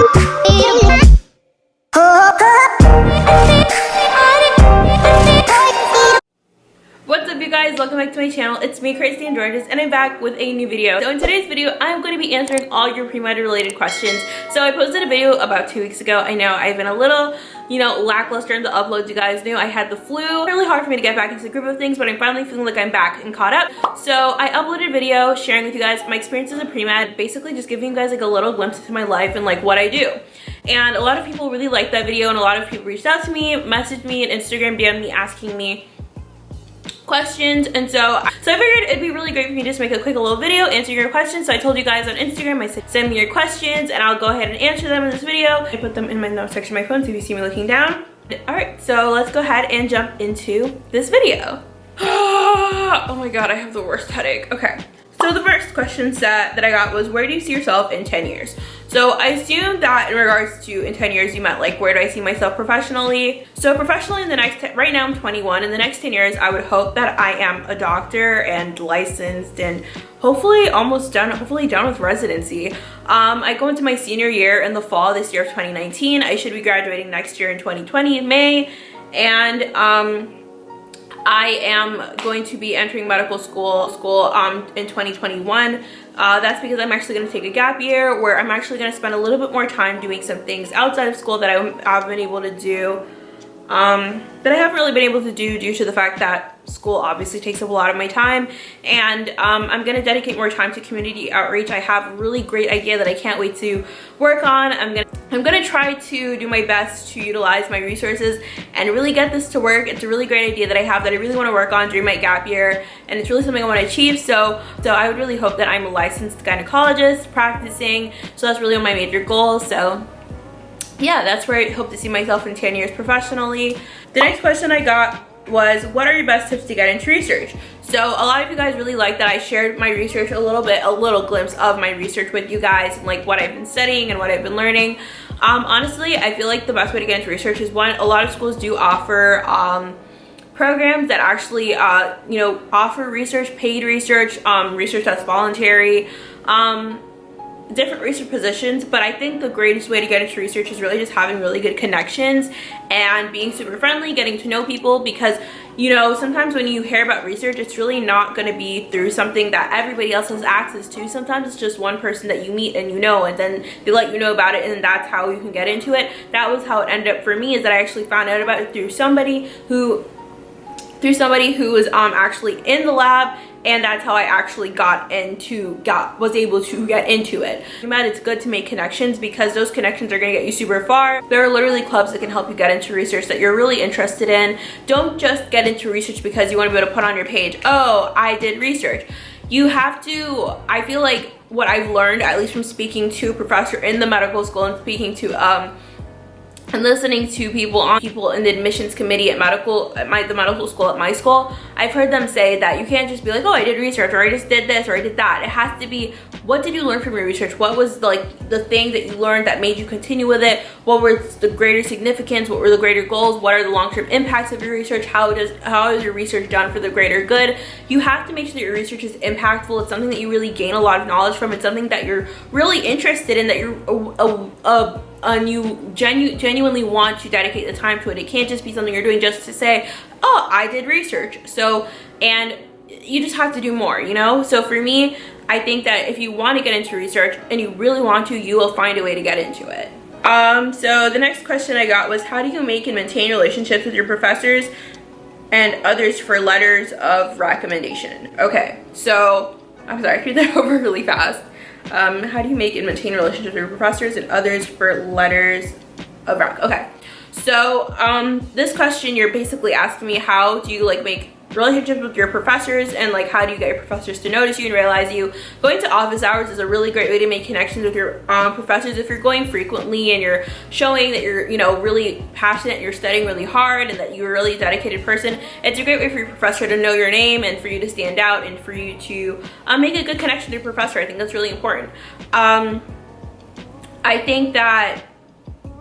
What's up, you guys? Welcome back to my channel. It's me, Crazy and Georges, and I'm back with a new video. So in today's video, I'm going to be answering all your pre-med related questions. So I posted a video about 2 weeks ago. I know I've been a little, lackluster in the uploads. You guys knew I had the flu. Really hard for me to get back into the group of things, but I'm finally feeling like I'm back and caught up. So I uploaded a video sharing with you guys my experience as a pre-med, basically just giving you guys like a little glimpse into my life and like what I do. And a lot of people really liked that video, and a lot of people reached out to me, messaged me, and Instagram DM'd me asking me questions. And so I figured it'd be really great for me to just make a quick little video answering your questions. So I told you guys on Instagram, I said send me your questions and I'll go ahead and answer them in this video. I put them in my notes section of my phone so if you see me looking down. All right, so let's go ahead and jump into this video. Oh my god, I have the worst headache. Okay, so the first question set that I got was, where do you see yourself in 10 years? So I assume that in regards to in 10 years, you meant like, where do I see myself professionally? So professionally in the next, right now I'm 21, in the next 10 years, I would hope that I am a doctor and licensed and hopefully almost done, hopefully done with residency. I go into my senior year in the fall this year of 2019. I should be graduating next year in 2020 in May. And I am going to be entering medical school in 2021. That's because I'm actually going to take a gap year where I'm actually going to spend a little bit more time doing some things outside of school that I've been able to do that I haven't really been able to do due to the fact that school obviously takes up a lot of my time. And I'm going to dedicate more time to community outreach. I have a really great idea that I can't wait to work on. I'm gonna try to do my best to utilize my resources and really get this to work. It's a really great idea that I have that I really want to work on during my gap year, and it's really something I want to achieve. So I would really hope that I'm a licensed gynecologist practicing. So that's really my major goal. So yeah, that's where I hope to see myself in 10 years professionally. The next question I got was, what are your best tips to get into research? So a lot of you guys really like that I shared my research a little glimpse of my research with you guys, and like what I've been studying and what I've been learning. Honestly, I feel like the best way to get into research is, one, a lot of schools do offer programs that actually offer research, paid research, research that's voluntary, different research positions. But I think the greatest way to get into research is really just having really good connections and being super friendly, getting to know people, because sometimes when you hear about research, it's really not going to be through something that everybody else has access to. Sometimes it's just one person that you meet and and then they let you know about it, and that's how you can get into it. That was how it ended up for me, is that I actually found out about it through somebody who was actually in the lab, and that's how I actually was able to get into it. It's good to make connections, because those connections are gonna get you super far. There are literally clubs that can help you get into research that you're really interested in. Don't just get into research because you want to be able to put on your page, oh, I did research. You have to, I feel like what I've learned, at least from speaking to a professor in the medical school and speaking to and listening to people in the admissions committee at the medical school at my school, I've heard them say that you can't just be like, oh, I did research, or I just did this, or I did that. It has to be, what did you learn from your research? What was the thing that you learned that made you continue with it? What were the greater significance? What were the greater goals? What are the long-term impacts of your research? How is your research done for the greater good? You have to make sure that your research is impactful. It's something that you really gain a lot of knowledge from. It's something that you're really interested in, that you're and you genuinely want to dedicate the time to it. It can't just be something you're doing just to say, oh, I did research. So, and you just have to do more, So for me, I think that if you want to get into research and you really want to, you will find a way to get into it. So the next question I got was, how do you make and maintain relationships with your professors and others for letters of recommendation? Okay, so I'm sorry, I read that over really fast. How do you make and maintain relationships with your professors and others for letters of okay, so this question, you're basically asking me, how do you make relationships with your professors, and how do you get your professors to notice you and realize you? Going to office hours is a really great way to make connections with your professors. If you're going frequently and you're showing that you're really passionate, you're studying really hard, and that you're a really dedicated person, it's a great way for your professor to know your name and for you to stand out and for you to make a good connection with your professor. I think that's really important. I think that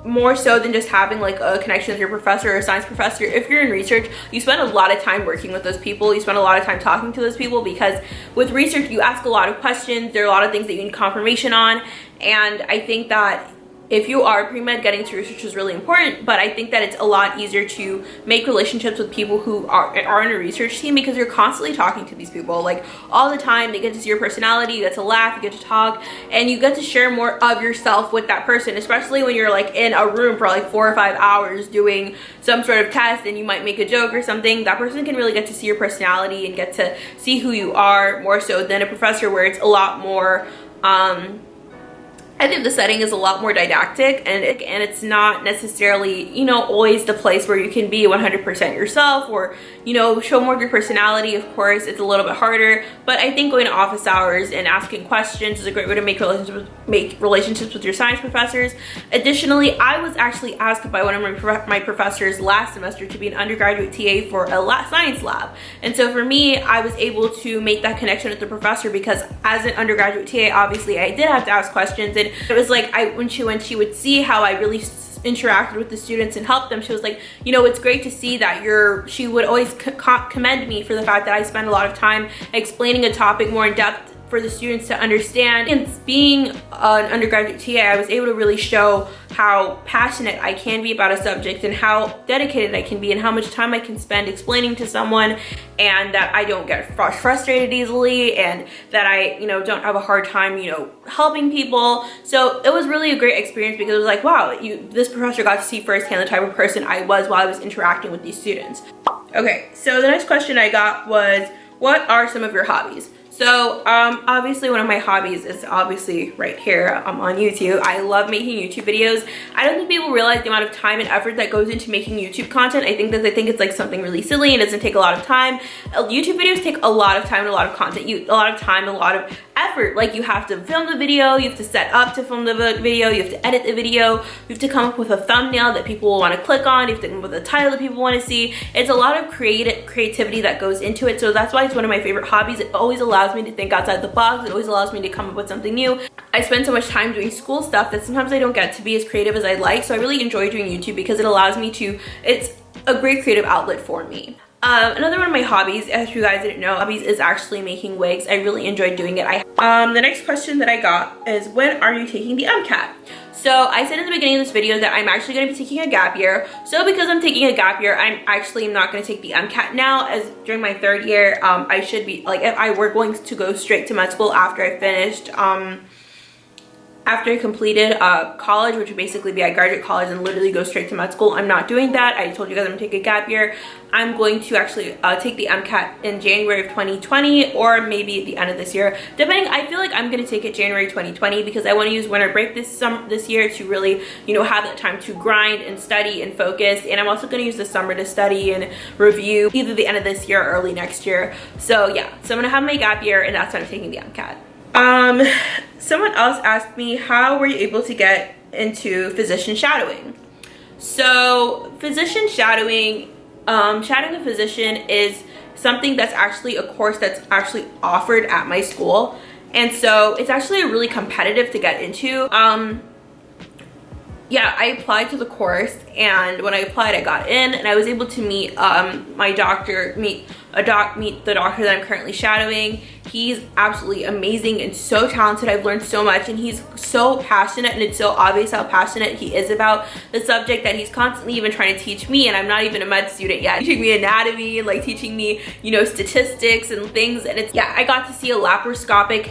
more so than just having a connection with your professor or a science professor, if you're in research, you spend a lot of time working with those people, you spend a lot of time talking to those people, because with research you ask a lot of questions, there are a lot of things that you need confirmation on, and I think that if you are pre-med, getting to research is really important, but I think that it's a lot easier to make relationships with people who are in a research team, because you're constantly talking to these people like all the time. They get to see your personality, you get to laugh, you get to talk, and you get to share more of yourself with that person, especially when you're like in a room for like 4 or 5 hours doing some sort of test and you might make a joke or something. That person can really get to see your personality and get to see who you are more so than a professor, where it's a lot more I think the setting is a lot more didactic, and it's not necessarily, you know, always the place where you can be 100% yourself or, you know, show more of your personality. Of course, it's a little bit harder, but I think going to office hours and asking questions is a great way to make relationships with your science professors. Additionally, I was actually asked by one of my professors last semester to be an undergraduate TA for a science lab. And so for me, I was able to make that connection with the professor, because as an undergraduate TA, obviously I did have to ask questions, and it was like when she would see how I really interacted with the students and helped them, she was like, you know, it's great to see that she would always commend me for the fact that I spend a lot of time explaining a topic more in depth for the students to understand. And being an undergraduate TA, I was able to really show how passionate I can be about a subject and how dedicated I can be and how much time I can spend explaining to someone, and that I don't get frustrated easily, and that I, you know, don't have a hard time, you know, helping people. So it was really a great experience, because it was like, wow, this professor got to see firsthand the type of person I was while I was interacting with these students. Okay, so the next question I got was, what are some of your hobbies? So obviously one of my hobbies is obviously right here on YouTube. I love making YouTube videos. I don't think people realize the amount of time and effort that goes into making YouTube content. I think that they think it's like something really silly and doesn't take a lot of time. YouTube videos take a lot of time and a lot of content. A lot of time and a lot of effort. Like, you have to film the video, you have to set up to film the video, you have to edit the video, you have to come up with a thumbnail that people will want to click on, you have to come up with a title that people want to see. It's a lot of creativity that goes into it. So that's why it's one of my favorite hobbies. It always allows me to think outside the box. It always allows me to come up with something new. I spend so much time doing school stuff that sometimes I don't get to be as creative as I'd like. So I really enjoy doing YouTube because it allows me to, it's a great creative outlet for me. Another one of my hobbies, if you guys didn't know, hobbies is actually making wigs. I really enjoy doing it. The next question that I got is, when are you taking the MCAT? So I said in the beginning of this video that I'm actually going to be taking a gap year. So because I'm taking a gap year, I'm actually not going to take the MCAT now, as during my third year, I should be, like, if I were going to go straight to med school after I finished, after I completed college, which would basically be I graduate college and literally go straight to med school. I'm not doing that. I told you guys I'm gonna take a gap year. I'm going to actually take the MCAT in January of 2020, or maybe at the end of this year, depending. I feel like I'm gonna take it January 2020 because I want to use winter break this year to really, you know, have that time to grind and study and focus. And I'm also gonna use the summer to study and review either the end of this year or early next year. So yeah, so I'm gonna have my gap year, and that's when I'm taking the MCAT. Someone else asked me, how were you able to get into physician shadowing? So physician shadowing, shadowing a physician is something that's actually a course that's actually offered at my school. And so it's actually really competitive to get into. Yeah, I applied to the course, and when I applied, I got in, and I was able to meet my doctor, meet the doctor that I'm currently shadowing. He's absolutely amazing and so talented. I've learned so much, and he's so passionate, and it's so obvious how passionate he is about the subject that he's constantly even trying to teach me, and I'm not even a med student yet. Teaching me anatomy and like teaching me, you know, statistics and things. And it's, yeah, I got to see a laparoscopic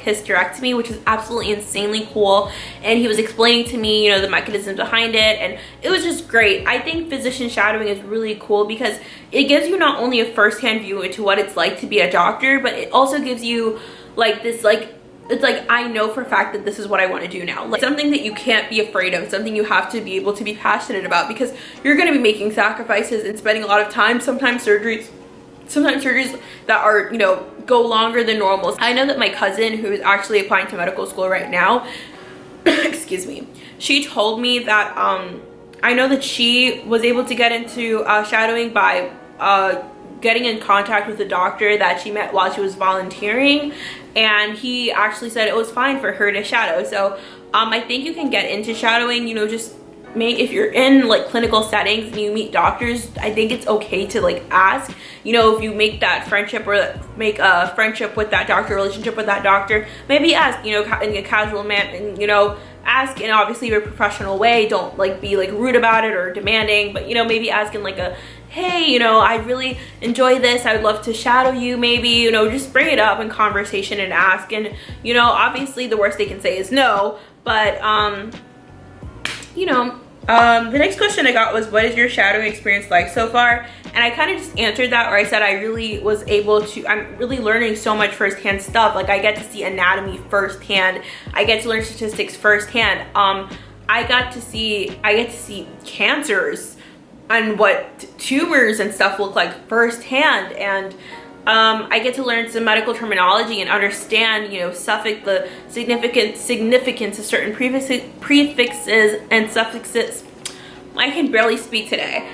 hysterectomy, which is absolutely insanely cool. And he was explaining to me, you know, the mechanism behind it, and it was just great. I think physician shadowing is really cool because it gives you not only a first-hand view into what it's like to be a doctor, but it also gives you like this, like, it's like, I know for a fact that this is what I want to do now. Like, something that you can't be afraid of, something you have to be able to be passionate about, because you're going to be making sacrifices and spending a lot of time, sometimes surgeries that are, you know, go longer than normal. I know that my cousin, who is actually applying to medical school right now, excuse me, she told me that I know that she was able to get into shadowing by getting in contact with a doctor that she met while she was volunteering, and he actually said it was fine for her to shadow. So I think you can get into shadowing, you know, just if you're in like clinical settings and you meet doctors, I think it's okay to like ask, you know, if you make that friendship or make a friendship with that doctor, relationship with that doctor, maybe ask, you know, in a casual manner, and, you know, ask in obviously a professional way. Don't like be like rude about it or demanding, but you know, maybe ask in like a, hey, you know, I really enjoy this, I would love to shadow you, maybe, you know, just bring it up in conversation and ask. And you know, obviously the worst they can say is no, but you know, the next question I got was, what is your shadowing experience like so far? And I kind of just answered that, or I said I really was able to, I'm really learning so much firsthand stuff. Like I get to see anatomy firsthand, I get to learn statistics firsthand. I get to see cancers and what tumors and stuff look like firsthand, and I get to learn some medical terminology and understand, you know, the significance of certain prefixes and suffixes. I can barely speak today.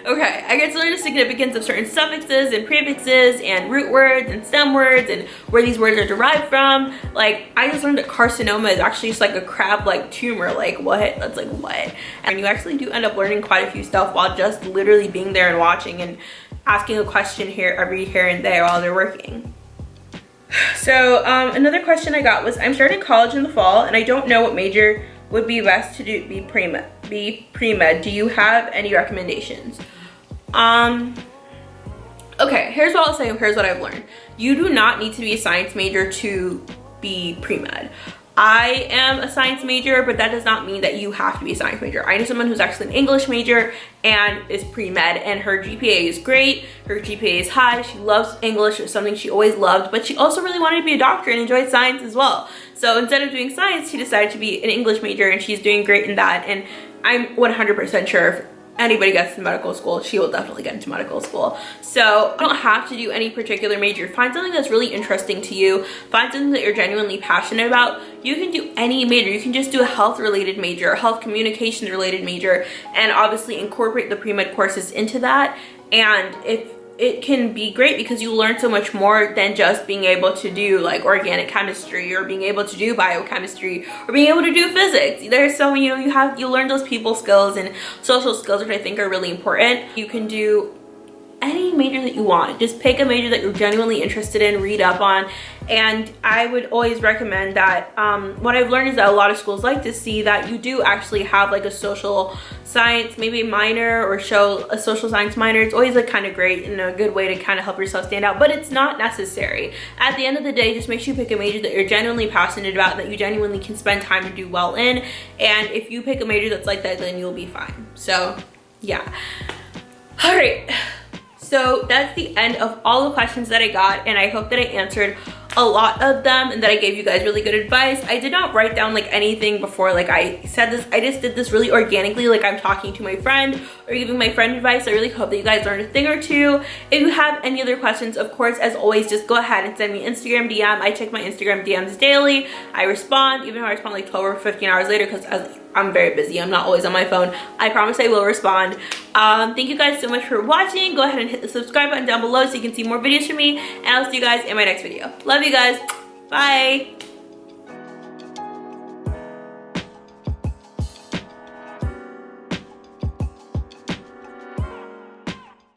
Okay, I get to learn the significance of certain suffixes and prefixes and root words and stem words and where these words are derived from. Like, I just learned that carcinoma is actually just like a crab-like tumor. Like, what? That's like, what? And you actually do end up learning quite a few stuff while just literally being there and watching and asking a question here and there while they're working. So another question I got was, I'm starting college in the fall and I don't know what major would be best to do, be pre-med. Do you have any recommendations? Okay, here's what I'll say, here's what I've learned. You do not need to be a science major to be pre-med. I am a science major, but that does not mean that you have to be a science major. I know someone who's actually an English major and is pre-med, and her GPA is great, her GPA is high, she loves English, it's something she always loved, but she also really wanted to be a doctor and enjoyed science as well. So instead of doing science, she decided to be an English major, and she's doing great in that. And I'm 100% sure if anybody gets to medical school, she will definitely get into medical school. So you don't have to do any particular major. Find something that's really interesting to you. Find something that you're genuinely passionate about. You can do any major. You can just do a health related major, a health communications related major, and obviously incorporate the pre-med courses into that. And it can be great because you learn so much more than just being able to do like organic chemistry or being able to do biochemistry or being able to do physics. There's so, you know, you learn those people skills and social skills, which I think are really important. You can do any major that you want. Just pick a major that you're genuinely interested in, read up on. And I would always recommend that, what I've learned is that a lot of schools like to see that you do actually have like a social science, maybe a minor, or show a social science minor. It's always like kind of great and a good way to kind of help yourself stand out, but it's not necessary. At the end of the day, just make sure you pick a major that you're genuinely passionate about, that you genuinely can spend time to do well in. And if you pick a major that's like that, then you'll be fine. So yeah. All right. So that's the end of all the questions that I got, and I hope that I answered a lot of them and that I gave you guys really good advice. I did not write down like anything before like I said this. I just did this really organically, like I'm talking to my friend or giving my friend advice. I really hope that you guys learned a thing or two. If you have any other questions, of course, as always, just go ahead and send me Instagram DM. I check my Instagram DMs daily. I respond, even if I respond like 12 or 15 hours later, because I'm very busy. I'm not always on my phone. I promise I will respond. Thank you guys so much for watching. Go ahead and hit the subscribe button down below so you can see more videos from me, and I'll see you guys in my next video. Love you guys. Bye.